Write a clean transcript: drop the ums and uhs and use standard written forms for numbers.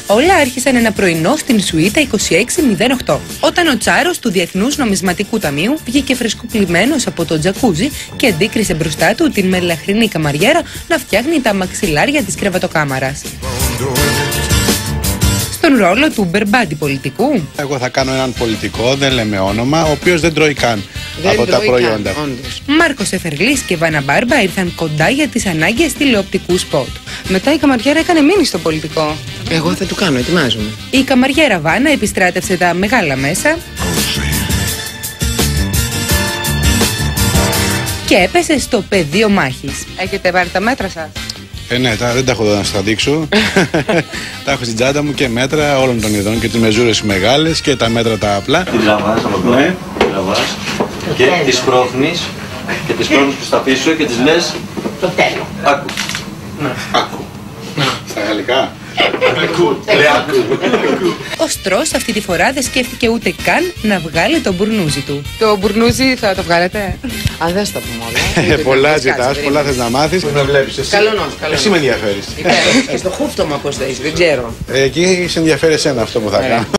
Όλα άρχισαν ένα πρωινό στην Σουίτα 2608, όταν ο τσάρος του Διεθνούς Νομισματικού Ταμείου βγήκε φρεσκοπλημένος από το τζακούζι και αντίκρισε μπροστά του την μελαχρινή καμαριέρα να φτιάχνει τα μαξιλάρια της κρεβατοκάμαρας. Στον ρόλο του μπερμπάντι πολιτικού. Εγώ θα κάνω έναν πολιτικό, δεν λέμε όνομα, ο οποίος δεν τρώει καν από τα προϊόντα. Μάρκος Εφεργλής και Βάνα Μπάρμπα ήρθαν κοντά για τις ανάγκες τηλεοπτικού σποτ. Μετά η καμαριέρα έκανε μήνυση στο πολιτικό. Εγώ θα του κάνω, ετοιμάζομαι. Η καμαριέρα Βάνα επιστράτευσε τα μεγάλα μέσα και έπεσε στο πεδίο μάχης. Έχετε πάρει τα μέτρα σας? Ναι, δεν τα έχω εδώ να σας τα δείξω. Τα έχω στην τσάντα μου και μέτρα όλων των ειδών και τις μεζούρες μεγάλες και τα μέτρα τα απλά. Την τραβάς από εδώ, και τις πρόχνεις και τις πρόχνεις προς τα πίσω και τις λες Το τέλο. άκου. Άκου. Στα γαλλικά. Ο Στρος αυτή τη φορά δεν σκέφτηκε ούτε καν να βγάλει το μπουρνούζι του. Το μπουρνούζι θα το βγάλετε? Αν δεν στα πούμε όλα. Πολλά ζητάς, πολλά θες να μάθεις. Πού να βλέπεις εσύ. Καλό νόμο. Εσύ με ενδιαφέρεις. Και στο χούφτωμα πώς θα είσαι, δεν ξέρω. Εκεί σε ενδιαφέρει εσένα αυτό που θα κάνω.